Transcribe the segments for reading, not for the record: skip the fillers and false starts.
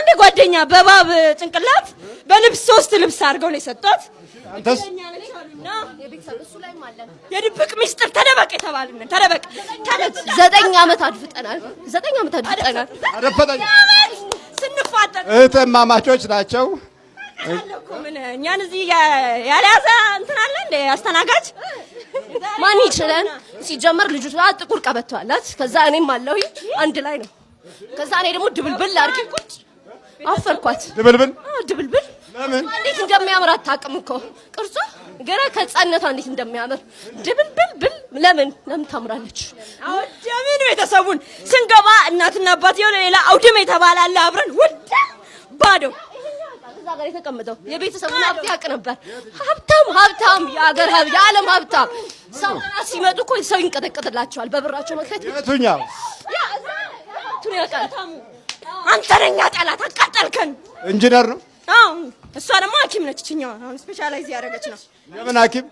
እንደ ጓደኛ በባብ ጭንቅላት በልብስ 3 ልብስ አድርገው ነው የሰጧት። አንተስ የቤተሰብ እሱ ላይ ማለት የድብቅ ሚስጥር ተደበቅ የተባልን ተደበቅ 9 ዓመት አድፍጠናል። 9 ዓመት አድፍጠናል። አረፈጠኝ ስንፋጠጥ እህትማማቾች ናቸው። ምን እኛን እዚህ ያለያዘ እንትን አለ እንደ አስተናጋጅ ማን ይችላል? ሲጀመር ልጅቷ ጥቁር ቀበቶ አላት። ከዛ እኔም አለሁ አንድ ላይ ነው። ከዛ እኔ ደግሞ ድብልብል አድርጌ ቁጭ አፈርኳት። ድብልብል ድብልብል ለምን እንዴት እንደሚያምር አታውቅም እኮ ቅርጿ ገና ከጻነቷ እንዴት እንደሚያምር ድብልብል ለምን ታምራለች? አውደምን ቤተሰቡን ስንገባ እናትና አባት የሆነ ሌላ አውደም የተባለ አለ አብረን ወደ ባዶ እዛ ጋር የተቀመጠው የቤተሰቡን ሀብት ያውቅ ነበር። ሀብታም የአገር ሀብት የዓለም ሀብታም ሰው ሲመጡ እኮ ሰው ይንቀጠቀጥላቸዋል በብራቸው ምክንያት። የቱኛው ያ ቱን ያውቃል። አንተ ነኛ ጠላት አቃጠልከን። ኢንጂነር ነው። አዎ እሷ ደግሞ ሐኪም ነች። እኛው አሁን ስፔሻላይዝ ያደረገች ነው። የምን ሐኪም?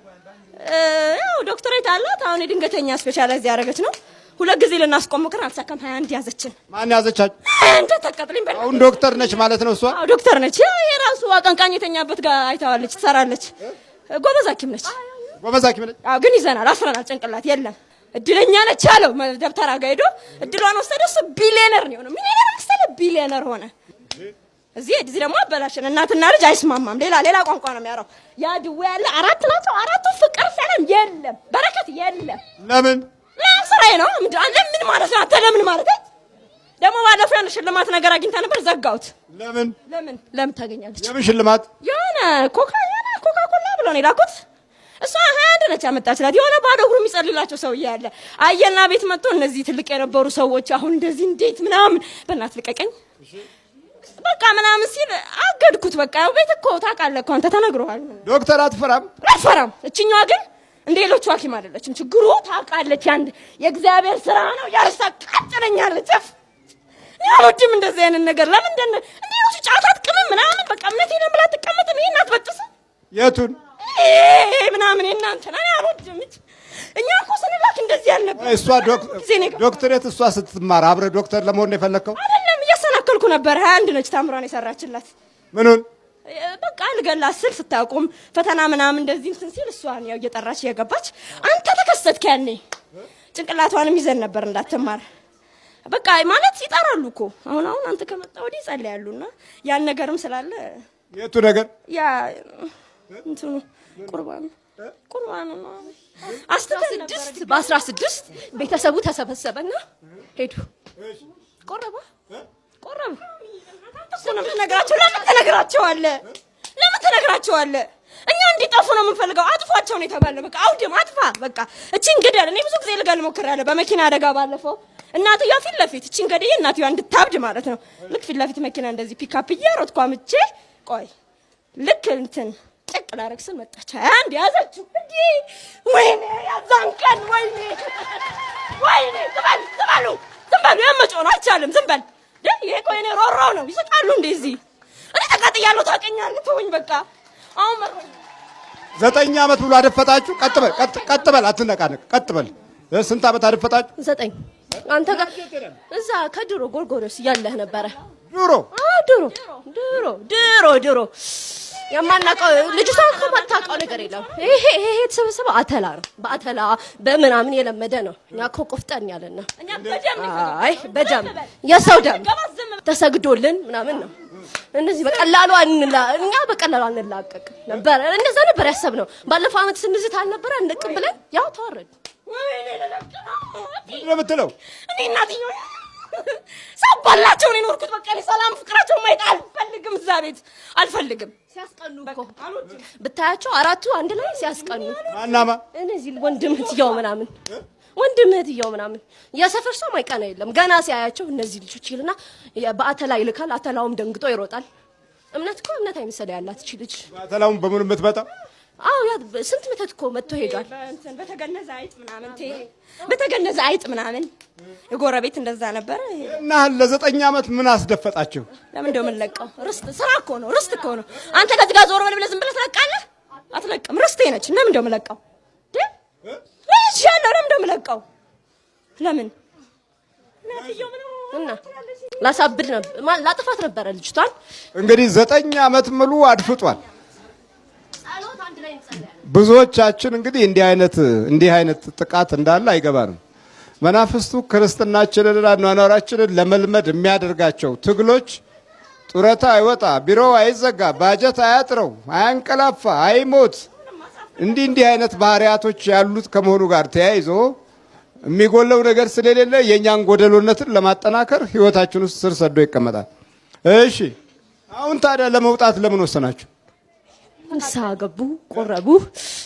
ያው ዶክተሬት አላት። አሁን የድንገተኛ ስፔሻላይዝ ያደረገች ነው። 2 ጊዜ ልናስቆም ሞክረን አልተሳካም። 21 ያዘችን። ማን ያዘቻችሁ? እንደ ተቀጥልኝ በል። አሁን ዶክተር ነች ማለት ነው እሷ? አዎ ዶክተር ነች። የራሱ አቀንቃኝ የተኛበት ጋር አይታዋለች፣ ትሰራለች። ጎበዝ ሐኪም ነች። ጎበዝ ሐኪም ነች። አዎ ግን ይዘናል፣ አስረናል። ጭንቅላት የለም። እድለኛ ነች አለው ደብተራ ጋር ሄዶ እድሏን ወሰደ። እሱ ቢሊየነር ነው የሆነው። ሚሊየነር መሰለ ቢሊየነር ሆነ። እዚህ ደግሞ አበላሽን። እናትና ልጅ አይስማማም። ሌላ ቋንቋ ነው የሚያወራው። ያ ድዌ ያለ 4 ናቸው። 4ቱ ፍቅር ሰላም የለም፣ በረከት የለም። ለምን ስራዬ ነው። ምን ማለት ነው? አንተ ለምን ማለት ደግሞ ባለፈው ያን ሽልማት ነገር አግኝታ ነበር፣ ዘጋሁት። ለምን ታገኛለች? የምን ሽልማት? የሆነ ኮካ ኮላ ብሎ ነው የላኩት። እሷ 21 ነች ያመጣችላት። የሆነ ባዶ እግሩ የሚጸልላቸው ሰውዬ ያለ አየና ቤት መጥቶ እነዚህ ትልቅ የነበሩ ሰዎች አሁን እንደዚህ እንዴት ምናምን በእናትህ ልቀቀኝ በቃ ምናምን ሲል አገድኩት። በቃ ያው ቤት እኮ ታውቃለህ እኮ አንተ ተነግሮሃል። ዶክተር አትፈራም? እችኛዋ ግን እንደ ሌሎቹ ሐኪም አይደለችም። ችግሩ ታውቃለች። አንድ የእግዚአብሔር ስራ ነው። ያርሳ ቀጥለኛለች። ያሉድም እንደዚህ አይነት ነገር ለምን እንደ ሌሎቹ ጫታት ቅመም ምናምን በቃ እምነቴን ብላ ተቀመጥም። ይሄን አትበጥስ የቱን ምናምን እናንተ ነው ያሉድም። እኛ እኮ ስንላክ እንደዚህ ያልነበር። እሷ ዶክተሬት እሷ ስትማር አብረ ዶክተር ለመሆን ነው የፈለከው? አይደለም እየሰናከልኩ ነበር። 21 ነች ታምሯን የሰራችላት። ምኑን በቃ ልገላት ስል ስታቆም ፈተና ምናምን እንደዚህ እንትን ሲል እሷን ያው እየጠራች እየገባች አንተ ተከሰትክ። ያኔ ጭንቅላቷንም ይዘን ነበር እንዳትማር በቃ ማለት ይጠራሉ እኮ አሁን አንተ ከመጣ ወዲህ ጸልያሉና ያን ነገርም ስላለ የቱ ነገር ያ እንትኑ ቁርባኑ ነው። በ16 ቤተሰቡ ተሰበሰበና ሄዱ። ቆረባ ለምን ትነግራቸዋለህ? እኛ እንዲጠፉ ነው የምንፈልገው። አጥፏቸው ነው የተባለ። በቃ አውድም አጥፋ። በቃ እቺን ግደል። እኔ ብዙ ጊዜ ልገል ሞክሬያለሁ በመኪና አደጋ ባለፈው። እናትየዋ ፊት ለፊት እቺን ገድዬ እናትየዋ እንድታብድ ማለት ነው። ልክ ፊት ለፊት መኪና እንደዚህ ፒካፕ እየሮጥኩ አምቼ ቆይ ልክ እንትን ጭቅ ላደርግ ስል መጣች። አንድ ያዘችው። እንዴ ወይኔ ያዛን ቀን ወይኔ ዝም በሉ ያመጨው ነው አይቻልም። ዝም በል ይሄ ቆይ እኔ ሮሮ ነው ይስቃሉ እንደዚህ። እኔ ተቃጥያለሁ ታውቀኛለህ። ተወኝ በቃ አሁን 9 ዓመት ብሎ አደፈጣችሁ። ቀጥ በል አትነቃነቅ። ቀጥ በል ስንት ዓመት አደፈጣችሁ? 9 አንተ ጋር እዛ ከድሮ ጎርጎሮስ ያለህ ነበረ። ድሮ የማናውቀው ልጅቷ እኮ የማታውቀው ነገር የለም። ይሄ የተሰበሰበው አተላ ነው። በአተላ በምናምን የለመደ ነው። እኛ እኮ ቆፍጠን ያለን ነው። በደም የሰው ደም ተሰግዶልን ምናምን ነው። እነዚህ በቀላሉ አንላቀቅ ነበር። እንደዛ ነበር ያሰብነው። ባለፈው ዓመት ስንዝት አልነበረ እንቅም ብለን ያው ተወረድ ለምትለው እኔ እናትየው ሳባላቸው ነው የኖርኩት። በቃ ሰላም ፍቅራቸው ማይጣ አልፈልግም። እዛ ቤት አልፈልግም። ሲያስቀኑ እኮ ብታያቸው 4ቱ አንድ ላይ ሲያስቀኑ ማናማ እነዚህ ወንድም እህትየው ምናምን የሰፈር ሰው ማይቀና የለም። ገና ሲያያቸው እነዚህ ልጆች ይልና በአተላ ይልካል። አተላውም ደንግጦ ይሮጣል። እምነት አይመስል ያላት እቺ ልጅ አተላውም በምን የምትመጣው? አዎ ያ ስንት መተት እኮ መጥቶ ሄዷል። በተገነዘ አይጥ ምናምን የጎረቤት እንደዛ ነበር። እና ለ9 ዓመት ምን አስደፈጣችሁ? ለምን እንደው ምን ለቀው ርስት እኮ ነው። አንተ ከዚህ ጋር ዞር በል ብለህ ዝም ብለህ ትለቃለህ? አትለቅም። ርስቴ ነች። ለምን እንደው የምለቀው ለምን እንደው የምለቀው ለምን እናትየው ምን እና ላሳብድ ነበር ላጥፋት ነበር ልጅቷን። እንግዲህ 9 ዓመት ሙሉ አድፍጧል። ብዙዎቻችን እንግዲህ እንዲህ አይነት ጥቃት እንዳለ አይገባንም። መናፍስቱ ክርስትናችንን አኗኗራችንን ለመልመድ የሚያደርጋቸው ትግሎች ጡረታ አይወጣ፣ ቢሮ አይዘጋ፣ ባጀት አያጥረው፣ አያንቀላፋ፣ አይሞት እንዲህ አይነት ባህሪያቶች ያሉት ከመሆኑ ጋር ተያይዞ የሚጎለው ነገር ስለሌለ የኛን ጎደሎነትን ለማጠናከር ህይወታችን ውስጥ ስር ሰዶ ይቀመጣል። እሺ አሁን ታዲያ ለመውጣት ለምን ወሰናችሁ? ንስሐ ገቡ፣ ቆረቡ፣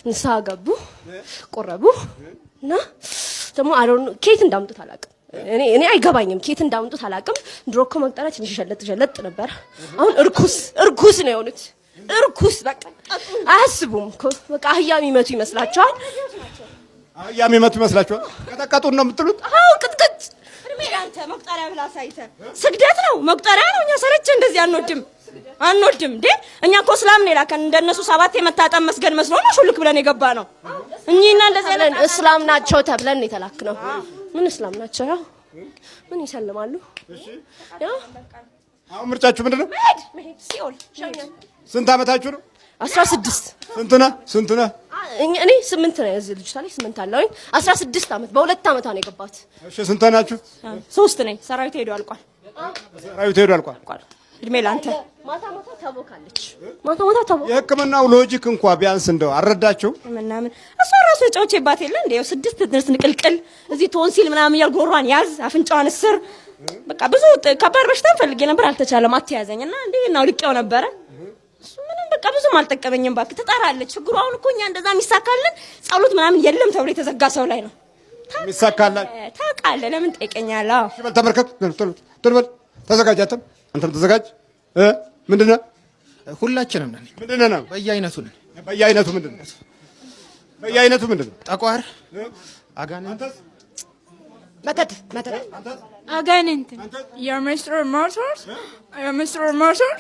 ንስሐ ገቡ፣ ቆረቡ እና ደግሞ አሮን ኬት እንዳምጡት አላውቅም። እኔ አይገባኝም፣ ኬት እንዳምጡት አላውቅም። ድሮ እኮ መቅጠሪያ ትንሽ ሸለጥ ነበር። አሁን እርኩስ ነው የሆኑት። እርኩስ በቃ አያስቡም እኮ በቃ አህያ የሚመቱ ይመስላችኋል? አህያ የሚመቱ ይመስላችኋል? ቀጠቀጡን ነው የምትሉት? አዎ ቅጥቅጥ። እድሜ ላንተ መቁጠሪያ ብላ ሳይተ ስግደት ነው መቁጠሪያ ነው። እኛ ሰረች እንደዚህ አንወድም እንዴ። እኛ እኮ እስላም ነው ላከን። እንደነሱ 7 የመታጠም መስገድ መስሎ ነው ሹልክ ብለን የገባ ነው። እኚህና እንደዚህ አይነት እስላም ናቸው ተብለን የተላክ ነው። ምን እስላም ናቸው? ያው ምን ይሰልማሉ? ያው አሁን ምርጫችሁ ምንድነው? መሄድ ሲኦል ሸኛል። ስንት ዓመታችሁ ነው? 16 ስንት ነህ? እኔ 8 ነው። እዚህ ልጅ ታዲያ 8 አለውኝ። 16 ዓመት በ2 ዓመቷ ነው የገባት። እሺ ስንት ናችሁ? 3 ነኝ። ሰራዊት ሄዶ አልቋል። እድሜ ላንተ። ማታ ታቦካለች። ማታ ታቦካ። የሕክምናው ሎጂክ እንኳን ቢያንስ እንደው አልረዳችሁ ምናምን እሷ ራሱ ጨውቼባት የለ እንዴ 6 ድረስ ንቅልቅል እዚህ ቶንሲል ምናምን እያል ጎሯን ያዝ አፍንጫዋን እስር በቃ ብዙ ከባድ በሽታ ፈልጌ ነበር አልተቻለም። አትያዘኝና እንዴ ነው ልቄው ነበረ። እሱ ምንም በቃ ብዙም አልጠቀመኝም። ባክ ትጠራለች። ችግሩ አሁን እኮ እኛ እንደዛ የሚሳካልን ጸሎት ምናምን የለም ተብሎ የተዘጋ ሰው ላይ ነው የሚሳካላችሁ። ታውቃለህ ለምን ጠይቀኛለህ? እሺ በል ተመርከክ ቶሎ በል ተዘጋጅ። አንተም ተዘጋጅ። ምንድነው? ሁላችንም ነን። ምንድነው? በየአይነቱ ነን። በየአይነቱ ምንድነው? ጠቋር፣ አጋንንት፣ መተት አጋንንት የሚስጥር ሞተር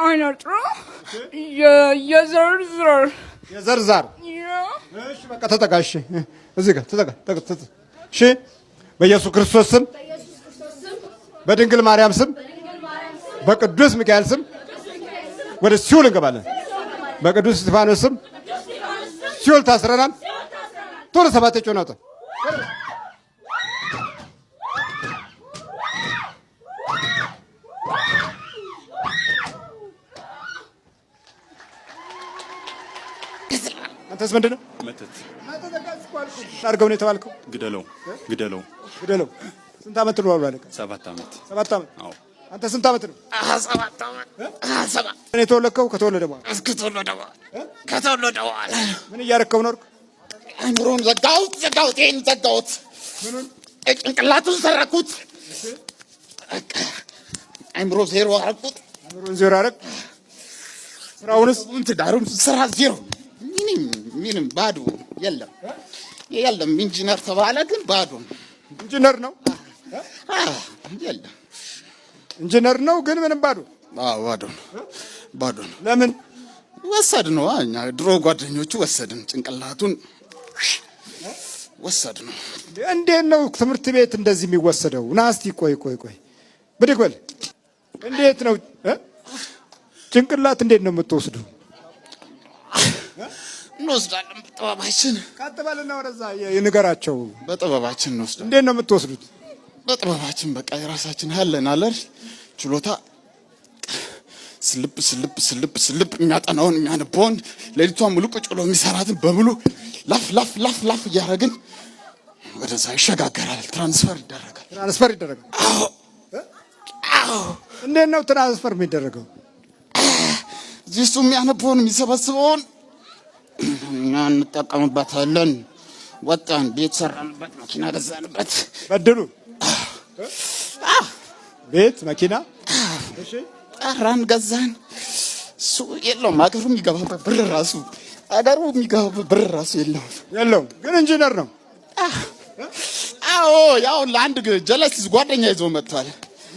አይነጥሩ የዘርዛር እሺ በቃ ተጠጋሽ። እዚህ ጋር ተጠጋ። እሺ በኢየሱስ ክርስቶስ ስም፣ በድንግል ማርያም ስም፣ በቅዱስ ሚካኤል ስም ወደ ሲኦል እንገባለን። በቅዱስ እስጢፋኖስ ስም ሲኦል ታስረናል። ቶሎ 7 ጮህ ነው። አንተስ ምንድነው? መተት አድርገው ነው የተባልከው? ግደለው። ስንት ዓመት ነው አሉ? 7 ዓመት። 7 ዓመት? አዎ። አንተ ስንት ዓመት ነው? 7 ዓመት። 7 እኔ የተወለድከው ከተወለደ በኋላ ምን እያደረከው ነው? አይምሮን ዘጋሁት። ጭንቅላቱን ሰረኩት። አይምሮ ዜሮ አደረኩት። ዜሮ አደረግ። ስራውንስ? ትዳሩን ስራ ዜሮ። ምንም ባዶ የለም። ኢንጂነር ተባለ ግን ባዶ። ኢንጂነር ነው የለም። ኢንጂነር ነው ግን ምንም ባዶ። ባዶ ነው። ለምን ወሰድ ነው? እኛ ድሮ ጓደኞቹ ወሰድን፣ ጭንቅላቱን ወሰድ ነው። እንዴት ነው ትምህርት ቤት እንደዚህ የሚወሰደው? ና እስቲ ቆይ ብድግ በል። እንዴት ነው ጭንቅላት እንዴት ነው የምትወስዱ? እንወስዳለን በጥበባችን። ቀጥ በልና ወደዛ የንገራቸው። በጥበባችን እንወስዳለን። እንዴት ነው የምትወስዱት? በጥበባችን በቃ የራሳችን ያለን አለር ችሎታ ስልብ የሚያጠናውን የሚያነበውን ሌሊቷን ሙሉ ቁጭ ብሎ የሚሰራትን በሙሉ ላፍ እያደረግን ወደዛ ይሸጋገራል። ትራንስፈር ይደረጋል። አዎ። እንዴት ነው ትራንስፈር የሚደረገው? እዚህ እሱ የሚያነበውን የሚሰበስበውን እኛ እንጠቀምበታለን። ወጣን፣ ቤት ሰራንበት፣ መኪና ገዛንበት። በድሉ ቤት መኪና ጠራን፣ ገዛን። እሱ የለውም አገሩ የሚገባበት ብር ራሱ የለውም። ግን ኢንጂነር ነው። አዎ ያው ለአንድ ጀለስ ጓደኛ ይዞ መጥቷል።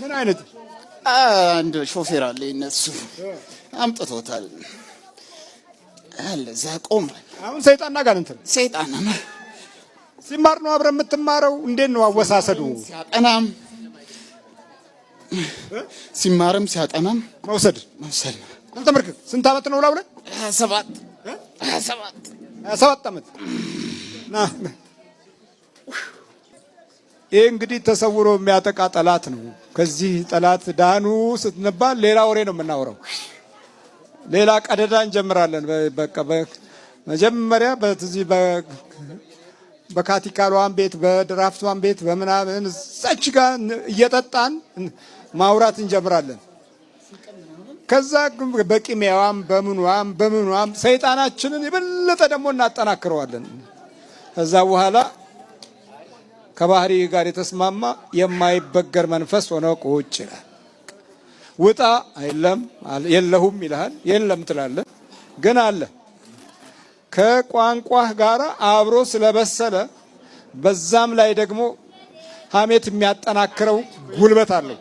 ምን አይነት? አንድ ሾፌር አለ እነሱ አምጥቶታል። እዛ ቆሟል። አሁን ሰይጣንና ጋንንት ነው። ሰይጣን ነው። ሲማር ነው አብረን የምትማረው። እንዴት ነው አወሳሰዱ? ሲያጠናም ሲማርም ሲያጠናም መውሰድ መውሰድ። አንተ ምርክ ስንት ዓመት ነው ላውለ? 27 ዓመት ና። ይህ እንግዲህ ተሰውሮ የሚያጠቃ ጠላት ነው። ከዚህ ጠላት ዳኑ ስትንባል ሌላ ወሬ ነው የምናወራው። ሌላ ቀደዳ እንጀምራለን። በቃ መጀመሪያ በዚህ በካቲካሏን ቤት በድራፍቷን ቤት በምናምን እዛች ጋር እየጠጣን ማውራት እንጀምራለን። ከዛ በቂሜዋም በምኗም ሰይጣናችንን የበለጠ ደግሞ እናጠናክረዋለን። ከዛ በኋላ ከባህሪ ጋር የተስማማ የማይበገር መንፈስ ሆነ ቁጭ ይላል። ውጣ የለሁም ይልሃል። የለም ትላለህ፣ ግን አለ። ከቋንቋህ ጋር አብሮ ስለበሰለ በዛም ላይ ደግሞ ሀሜት የሚያጠናክረው ጉልበት አለው።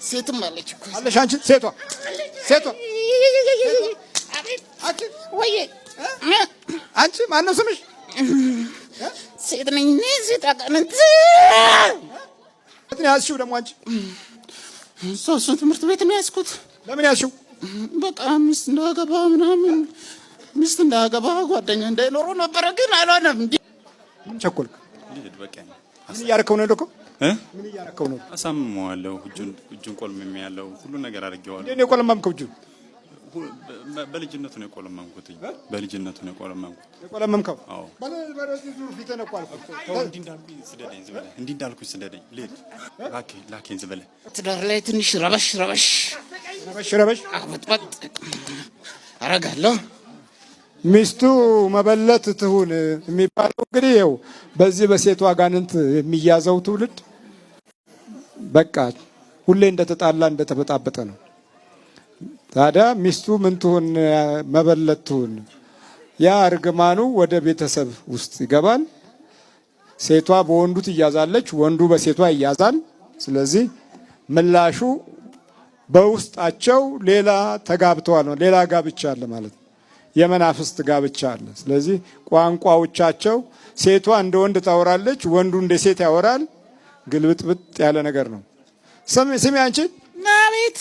ሴትም አለች እኮ አለሽ አንቺ ሴቷ አንቺ ማነው ስምሽ? ሴት ነኝ እኔ። ሴት አጋንንት እንትን ያዝሽው ደግሞ አንቺ ሶስቱ ትምህርት ቤት ነው ያዝኩት። ለምን ያዝሽው? በቃ ሚስት እንዳገባ ምናምን ሚስት እንዳገባ ጓደኛ እንዳይኖረው ነበረ፣ ግን አልሆነም። ምን ቸኮልክ? ምን እያረከው ነው? ልኮ ምን እያረከው ነው? አሳምመዋለሁ። እጁን ቆልምሜ ያለው ሁሉ ነገር አድርጌዋለሁ። እንዴ ነው የቆለመምከው? እጁን በልጅነቱ ነው የቆለመምኩት። በልጅነቱ ነው የቆለመምኩት። የቆለመምከው? አዎ። በዚህ ዙር ፊት ነው ቋልኩ። እንዲህ እንዳልኩኝ ስደደኝ። ልሂድ ላኬን ዝበለ ትዳር ላይ ትንሽ ረበሽ አበጥበጥ አረጋለሁ። ሚስቱ መበለት ትሁን የሚባለው እንግዲህ ይኸው በዚህ በሴቷ አጋንንት የሚያዘው ትውልድ በቃ ሁሌ እንደተጣላ እንደተበጣበጠ ነው። ታዲያ ሚስቱ ምን ትሁን? መበለት ትሁን። ያ እርግማኑ ወደ ቤተሰብ ውስጥ ይገባል። ሴቷ በወንዱ ትያዛለች፣ ወንዱ በሴቷ ይያዛል። ስለዚህ ምላሹ በውስጣቸው ሌላ ተጋብተዋል ነው፣ ሌላ ጋብቻ አለ ማለት ነው። የመናፍስት ጋብቻ አለ። ስለዚህ ቋንቋዎቻቸው ሴቷ እንደ ወንድ ታወራለች፣ ወንዱ እንደ ሴት ያወራል። ግልብጥብጥ ያለ ነገር ነው። ስሚ አንቺ ናቤት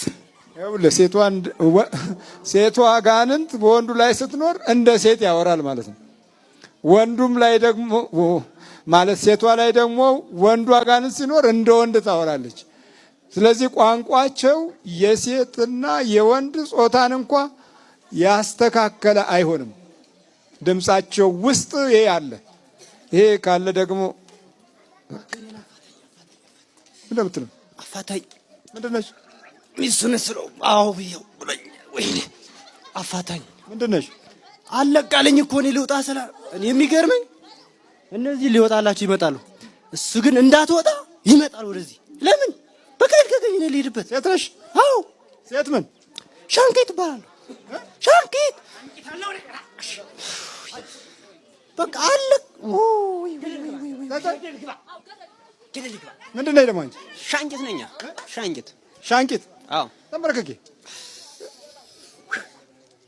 ሴቷ አጋንንት በወንዱ ላይ ስትኖር እንደ ሴት ያወራል ማለት ነው። ወንዱም ላይ ደግሞ ማለት ሴቷ ላይ ደግሞ ወንዱ አጋንንት ሲኖር እንደ ወንድ ታወራለች። ስለዚህ ቋንቋቸው የሴትና የወንድ ጾታን እንኳ ያስተካከለ አይሆንም። ድምጻቸው ውስጥ ይሄ አለ። ይሄ ካለ ደግሞ እንደምትለው አፋታኝ ምንድነሽ? ሚስቱን ስለው አዎ ብየው ወይኔ አፋታኝ ምንድነሽ? አለቃለኝ እኮ እኔ ልውጣ ስላ እኔ የሚገርመኝ እነዚህ ሊወጣላችሁ ይመጣሉ፣ እሱ ግን እንዳትወጣ ይመጣል ወደዚህ። ለምን በቃል ከገኝ ነው ልሄድበት። ሴት ነሽ? አዎ ሴት ምን ሻንቂት ይባላል። ሻንቂት በቃ አለ። ምንድን ነኝ ደግሞ አንቺ? ሻንቂት ነኛ። ሻንቂት? አዎ ተንበረከኪ።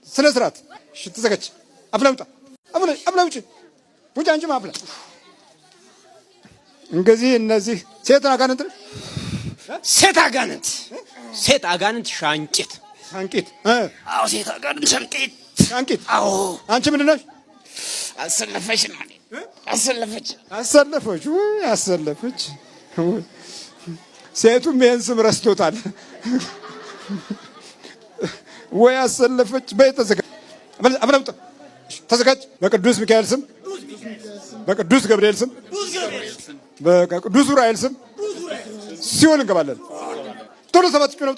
ስነ ስርዓት። እሺ ተዘጋጅ። አፍላውጣ አፍላውጭ ውጭ አንቺ ማፍላ። እንግዲህ እነዚህ ሴት አጋንንት ሴት አጋንንት ሻንቂት አዎ ሴት አጋንንት ሻንቂት። አዎ አንቺ ምንድን ነሽ? አሰለፈች ነው አሰለፈች። ሴቱም ይሄን ስም ረስቶታል ወይ? አሰለፈች። በይ ተዘጋጅ። አብረውጣ ተዘጋጅ። በቅዱስ ሚካኤል ስም፣ በቅዱስ ገብርኤል ስም፣ በቅዱስ ኡራኤል ስም ሲኦል እንገባለን። ቶሎ ሰባት ነው።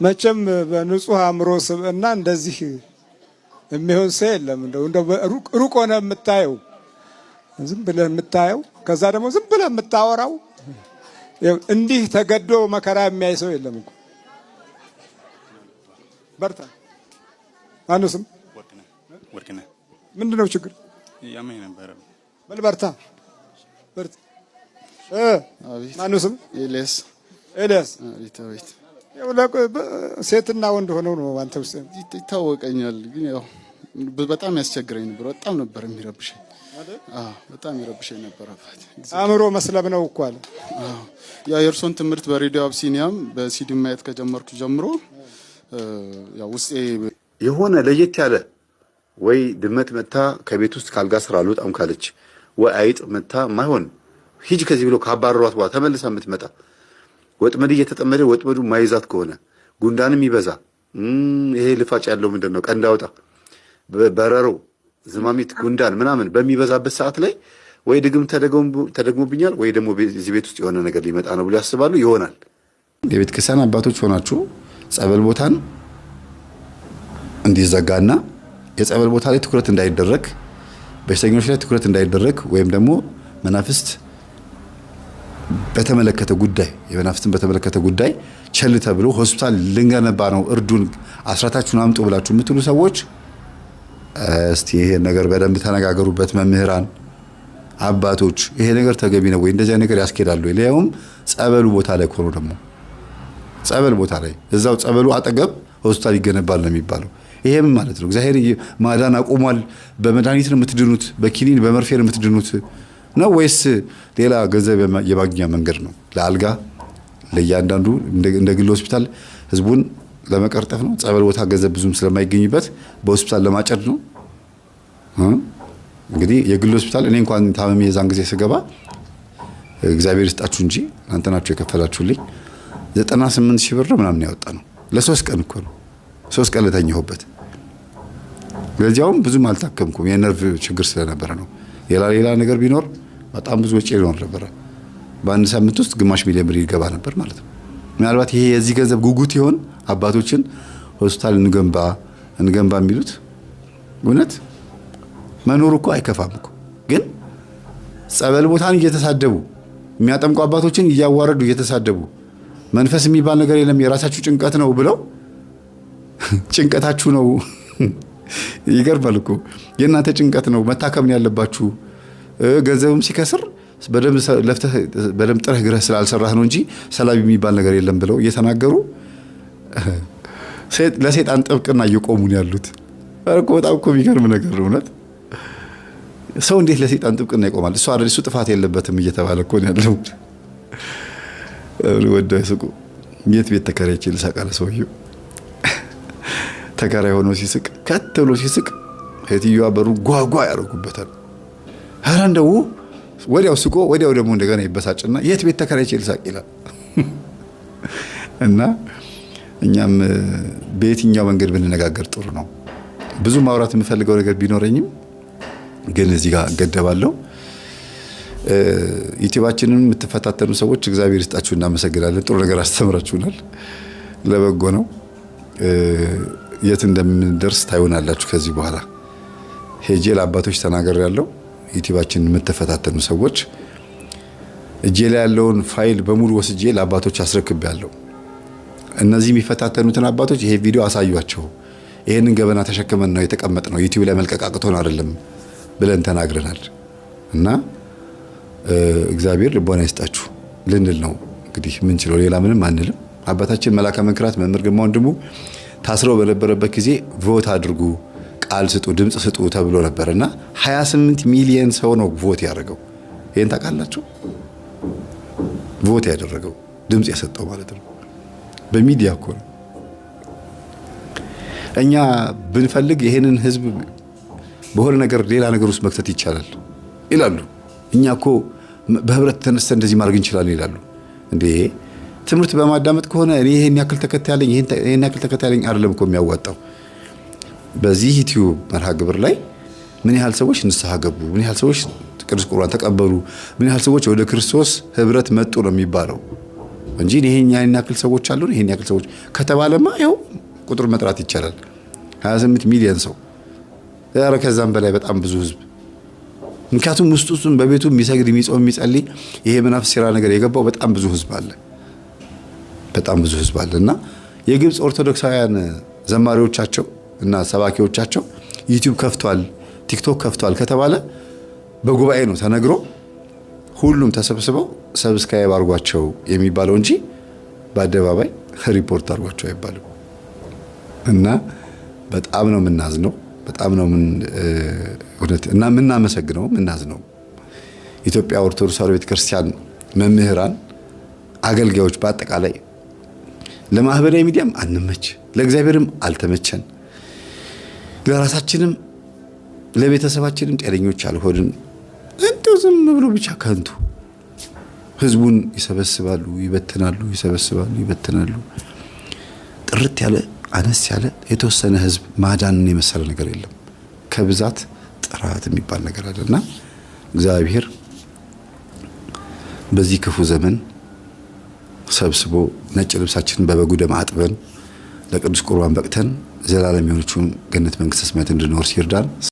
መቼም በንጹህ አእምሮ ስብዕና እንደዚህ የሚሆን ሰው የለም። እንደው ሩቅ ሆነ የምታየው ዝም ብለህ የምታየው ከዛ ደግሞ ዝም ብለህ የምታወራው እንዲህ ተገዶ መከራ የሚያይ ሰው የለም እኮ። በርታ። ማነው ስም? ወርቅነህ። ምንድን ነው ችግር? ያመኝ ነበረ። በል በርታ። ማነው ስም? እለስ ቤት ሴትና ወንድ ሆነው ነው አንተ ውስጥ ይታወቀኛል። ግን ያው በጣም ያስቸግረኝ ነበር። በጣም ነበር የሚረብሸኝ። በጣም ይረብሸኝ ነበር። አእምሮ መስለብ ነው እኮ አለ። ያው የእርሶን ትምህርት በሬዲዮ አብሲኒያም በሲዲ ማየት ከጀመርኩ ጀምሮ ያው ውስጤ የሆነ ለየት ያለ ወይ ድመት መታ ከቤት ውስጥ ካልጋ ስራ አልወጣም ካለች ወይ አይጥ መታ ማይሆን ሂጅ ከዚህ ብሎ ካባረሯት በኋላ ተመልሳ የምትመጣ ወጥመድ እየተጠመደ ወጥመዱ ማይዛት ከሆነ ጉንዳንም ይበዛ ይሄ ልፋጭ ያለው ምንድነው ቀንድ አውጣ በረሮ ዝማሚት ጉንዳን ምናምን በሚበዛበት ሰዓት ላይ ወይ ድግም ተደግሞብኛል ወይ ደግሞ እዚህ ቤት ውስጥ የሆነ ነገር ሊመጣ ነው ብሎ ያስባሉ። ይሆናል የቤተ ክርስቲያን አባቶች ሆናችሁ ጸበል ቦታን እንዲዘጋና የጸበል ቦታ ላይ ትኩረት እንዳይደረግ በሽተኞች ላይ ትኩረት እንዳይደረግ ወይም ደግሞ መናፍስት በተመለከተ ጉዳይ የመናፍስትን በተመለከተ ጉዳይ ቸል ተብሎ ሆስፒታል ልንገነባ ነው እርዱን አስራታችሁን አምጡ ብላችሁ የምትሉ ሰዎች እስቲ ይሄ ነገር በደንብ ተነጋገሩበት። መምህራን አባቶች ይሄ ነገር ተገቢ ነው ወይ? እንደዚህ ነገር ያስኬዳሉ? ለያውም ጸበሉ ቦታ ላይ ኮሮ ደግሞ ጸበል ቦታ ላይ እዛው ጸበሉ አጠገብ ሆስፒታል ይገነባል ነው የሚባለው። ይሄም ማለት ነው እግዚአብሔር ማዳን አቆሟል። በመድኃኒት ነው የምትድኑት፣ በኪኒን በመርፌ ነው የምትድኑት ነው ወይስ ሌላ ገንዘብ የማግኛ መንገድ ነው? ለአልጋ ለእያንዳንዱ እንደ ግል ሆስፒታል ህዝቡን ለመቀርጠፍ ነው። ጸበል ቦታ ገንዘብ ብዙም ስለማይገኝበት በሆስፒታል ለማጨድ ነው። እንግዲህ የግል ሆስፒታል እኔ እንኳን ታመሜ የዛን ጊዜ ስገባ እግዚአብሔር ይስጣችሁ እንጂ እናንተ ናችሁ የከፈላችሁልኝ 98 ሺህ ብር ምናምን ያወጣ ነው። ለ3 ቀን እኮ ነው 3 ቀን ለተኛሁበት። ለዚያውም ብዙም አልታከምኩም የነርቭ ችግር ስለነበረ ነው። ሌላ ነገር ቢኖር በጣም ብዙ ወጪ ሊኖር ነበር። በአንድ ሳምንት ውስጥ ግማሽ ሚሊዮን ብር ይገባ ነበር ማለት ነው። ምናልባት ይሄ የዚህ ገንዘብ ጉጉት ይሆን አባቶችን ሆስፒታል እንገንባ የሚሉት? እውነት መኖር እኮ አይከፋም እኮ። ግን ጸበል ቦታን እየተሳደቡ የሚያጠምቁ አባቶችን እያዋረዱ እየተሳደቡ መንፈስ የሚባል ነገር የለም የራሳችሁ ጭንቀት ነው ብለው ጭንቀታችሁ ነው ይገርማል እኮ የእናንተ ጭንቀት ነው መታከም ነው ያለባችሁ። ገንዘብም ሲከስር በደም ጥረህ ግረህ ስላልሰራህ ነው እንጂ ሰላም የሚባል ነገር የለም ብለው እየተናገሩ ለሰይጣን ጥብቅና እየቆሙ ነው ያሉት። በጣም እኮ የሚገርም ነገር ነው እውነት። ሰው እንዴት ለሰይጣን ጥብቅና ይቆማል? እሱ ጥፋት የለበትም እየተባለ እኮ ነው ያለው። ወደ ሱቁ የት ቤት ተከራይቼ ልሳቃለ ሰውዬው ተከራይ ሆኖ ሲስቅ ከት ብሎ ሲስቅ ሄትየዋ በሩ ጓጓ ያደርጉበታል። ኧረ እንደው ወዲያው ስቆ ወዲያው ደግሞ እንደገና ይበሳጭና የት ቤት ተከራይቼ ልሳቅ ይላል። እና እኛም በየትኛው መንገድ ብንነጋገር ጥሩ ነው? ብዙ ማውራት የምፈልገው ነገር ቢኖረኝም ግን እዚህ ጋር እገደባለሁ። ዩቲዩባችንን የምትፈታተኑ ሰዎች እግዚአብሔር ይስጣችሁ፣ እናመሰግናለን። ጥሩ ነገር አስተምራችሁናል፣ ለበጎ ነው። የት እንደምንደርስ ታዩናላችሁ። ከዚህ በኋላ ሄጄ ለአባቶች ተናግሬያለሁ። ዩቲዩባችንን የምትፈታተኑ ሰዎች እጄ ላይ ያለውን ፋይል በሙሉ ወስጄ ለአባቶች አስረክቤያለሁ። እነዚህ የሚፈታተኑትን አባቶች ይሄ ቪዲዮ አሳዩአቸው። ይሄንን ገበና ተሸክመን ነው የተቀመጥነው፣ ዩቲዩብ ላይ መልቀቅ አቅቶን አይደለም ብለን ተናግረናል። እና እግዚአብሔር ልቦና ይስጣችሁ ልንል ነው እንግዲህ ምንችለው፣ ሌላ ምንም አንልም። አባታችን መላከ መንክራት መምህር ግርማ ወንድሙ ታስረው በነበረበት ጊዜ ቮት አድርጉ፣ ቃል ስጡ፣ ድምጽ ስጡ ተብሎ ነበርና 28 ሚሊዮን ሰው ነው ቮት ያደረገው። ይሄን ታውቃላችሁ? ቮት ያደረገው ድምጽ የሰጠው ማለት ነው። በሚዲያ እኮ ነው። እኛ ብንፈልግ ይሄንን ህዝብ በሆነ ነገር ሌላ ነገር ውስጥ መክተት ይቻላል ይላሉ። እኛ እኮ በህብረት ተነስተን እንደዚህ ማድረግ እንችላለን ይላሉ። እንዴ ትምህርት በማዳመጥ ከሆነ እኔ ይሄን ያክል ተከታያለኝ ይሄን ያክል ተከታያለኝ አይደለም እኮ የሚያዋጣው። በዚህ ዩቲዩብ መርሃ ግብር ላይ ምን ያህል ሰዎች ንስሐ ገቡ፣ ምን ያህል ሰዎች ቅዱስ ቁርባን ተቀበሉ፣ ምን ያህል ሰዎች ወደ ክርስቶስ ህብረት መጡ ነው የሚባለው እንጂ ይሄን ያክል ሰዎች አሉ ይሄን ያክል ሰዎች ከተባለማ ይኸው ቁጥር መጥራት ይቻላል። 28 ሚሊዮን ሰው ያረ ከዛም በላይ በጣም ብዙ ህዝብ። ምክንያቱም ውስጡን በቤቱ የሚሰግድ የሚጾም የሚጸልይ ይሄ መናፍስ ሴራ ነገር የገባው በጣም ብዙ ህዝብ አለ፣ በጣም ብዙ ህዝብ አለና የግብጽ ኦርቶዶክሳውያን ዘማሪዎቻቸው እና ሰባኪዎቻቸው ዩቲዩብ ከፍቷል፣ ቲክቶክ ከፍቷል ከተባለ በጉባኤ ነው ተነግሮ ሁሉም ተሰብስበው ሰብስክራይብ አድርጓቸው የሚባለው እንጂ በአደባባይ ሪፖርት አድርጓቸው አይባልም። እና በጣም ነው የምናዝነው፣ በጣም ነው እውነት እና የምናመሰግነው የምናዝነው። ኢትዮጵያ ኦርቶዶክስ ተዋሕዶ ቤተክርስቲያን መምህራን፣ አገልጋዮች በአጠቃላይ ለማህበራዊ ሚዲያም አንመች፣ ለእግዚአብሔርም አልተመቸን፣ ለራሳችንም ለቤተሰባችንም ጤነኞች አልሆንን። እንደው ዝም ብሎ ብቻ ከንቱ ህዝቡን ይሰበስባሉ፣ ይበትናሉ፣ ይሰበስባሉ፣ ይበትናሉ። ጥርት ያለ አነስ ያለ የተወሰነ ህዝብ ማዳንን የመሰለ ነገር የለም። ከብዛት ጥራት የሚባል ነገር አለና እግዚአብሔር በዚህ ክፉ ዘመን ሰብስቦ ነጭ ልብሳችንን በበጉ ደም አጥበን ለቅዱስ ቁርባን በቅተን ዘላለም የሆነችውን ገነት መንግስተ ሰማያት እንድንወርስ ይርዳን።